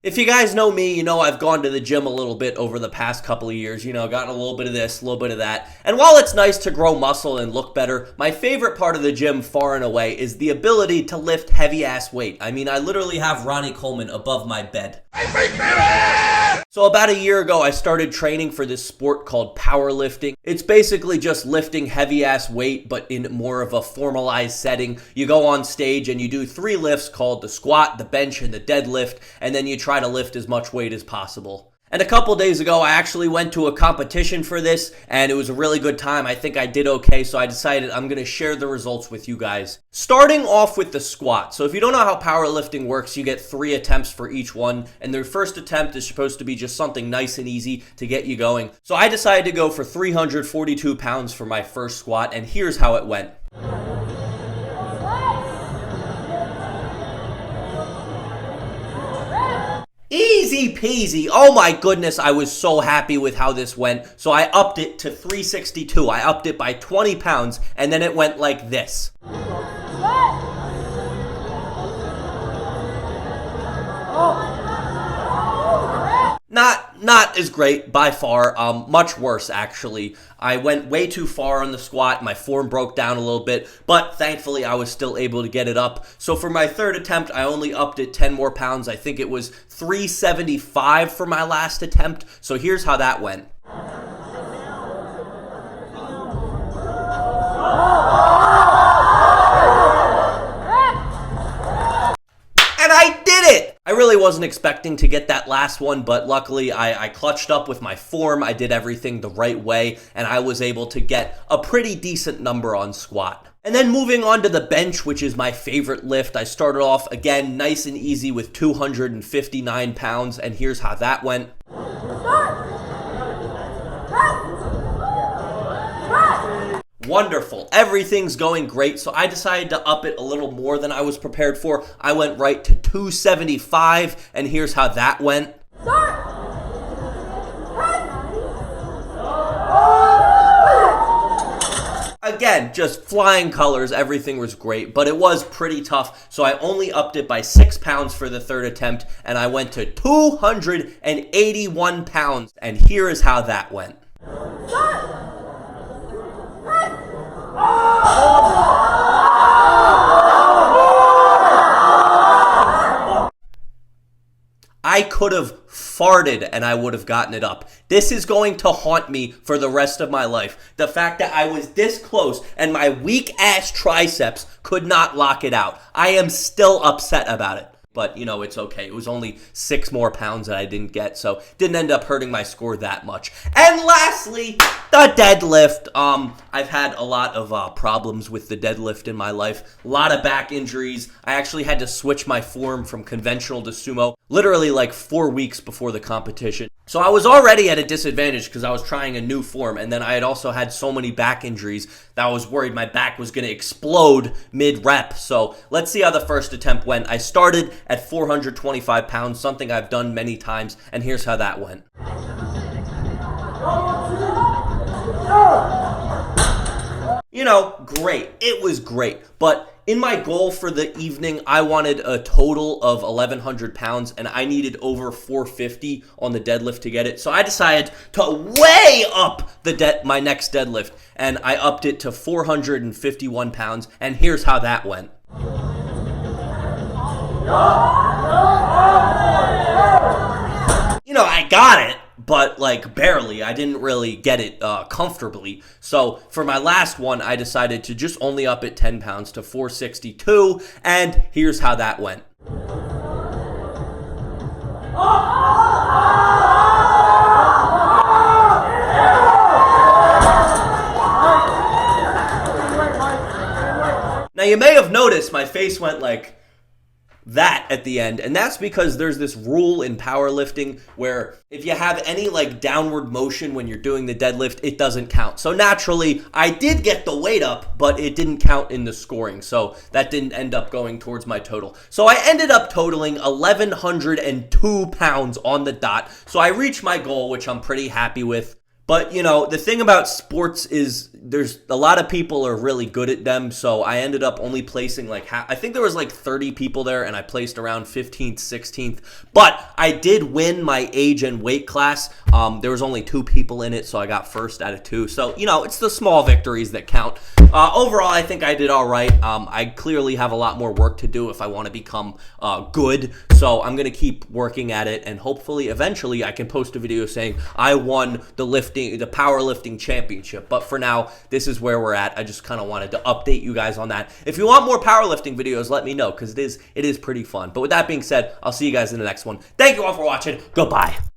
If you guys know me, you know I've gone to the gym a little bit over the past couple of years, gotten a little bit of this, a little bit of that. And while it's nice to grow muscle and look better, my favorite part of the gym far and away is the ability to lift heavy ass weight. I mean, I literally have Ronnie Coleman above my bed. So about a year ago, I started training for this sport called powerlifting. It's basically just lifting heavy ass weight, but in more of a formalized setting. You go on stage and you do 3 lifts called the squat, the bench, and the deadlift, and then you try to lift as much weight as possible. And a couple days ago, I actually went to a competition for this, and it was a really good time. I think I did okay, so I decided I'm going to share the results with you guys. Starting off with the squat. So if you don't know how powerlifting works, you get 3 attempts for each one, and their first attempt is supposed to be just something nice and easy to get you going. So I decided to go for 342 pounds for my first squat, and here's how it went. Easy peasy. Oh my goodness, I was so happy with how this went. So I upped it to 362. I upped it by 20 pounds, and then it went like this. Not as great by far, much worse actually. I went way too far on the squat, my form broke down a little bit, but thankfully I was still able to get it up. So for my third attempt, I only upped it 10 more pounds. I think it was 375 for my last attempt. So here's how that went. And I did it! I really wasn't expecting to get that last one, but luckily I clutched up with my form. I did everything the right way, and I was able to get a pretty decent number on squat. And then moving on to the bench, which is my favorite lift, I started off again nice and easy with 259 pounds, and here's how that went. Wonderful. Everything's going great, so I decided to up it a little more than I was prepared for. I went right to 275, and here's how that went. Again, just flying colors, everything was great, but it was pretty tough, so I only upped it by 6 pounds for the third attempt, and I went to 281 pounds, and here is how that went. I could have farted and I would have gotten it up. This is going to haunt me for the rest of my life. The fact that I was this close and my weak ass triceps could not lock it out. I am still upset about it. But, it's okay. It was only 6 more pounds that I didn't get, so didn't end up hurting my score that much. And lastly, the deadlift. I've had a lot of problems with the deadlift in my life. A lot of back injuries. I actually had to switch my form from conventional to sumo, literally like 4 weeks before the competition. So I was already at a disadvantage because I was trying a new form, and then I had also had so many back injuries that I was worried my back was going to explode mid-rep. So let's see how the first attempt went. I started at 425 pounds, something I've done many times, and here's how that went. Great. It was great. But in my goal for the evening, I wanted a total of 1,100 pounds, and I needed over 450 on the deadlift to get it. So I decided to way up my next deadlift, and I upped it to 451 pounds, and here's how that went. I got it, but barely. I didn't really get it comfortably. So for my last one, I decided to just only up it 10 pounds to 462, and here's how that went. Now you may have noticed my face went like that at the end, and that's because there's this rule in powerlifting where if you have any downward motion when you're doing the deadlift, it doesn't count. So naturally, I did get the weight up, but it didn't count in the scoring, so that didn't end up going towards my total. So I ended up totaling 1,102 pounds on the dot, so I reached my goal, which I'm pretty happy with. But, the thing about sports is there's a lot of people are really good at them, so I ended up only placing like I think there was like 30 people there, and I placed around 15th, 16th. But I did win my age and weight class. There was only 2 people in it, so I got first out of 2. So, you know, it's the small victories that count. Overall, I think I did all right. I clearly have a lot more work to do if I want to become good. So I'm going to keep working at it, and hopefully eventually I can post a video saying I won the powerlifting championship. But for now, this is where we're at. I just kind of wanted to update you guys on that. If you want more powerlifting videos, let me know, because it is pretty fun. But with that being said, I'll see you guys in the next one. Thank you all for watching. Goodbye.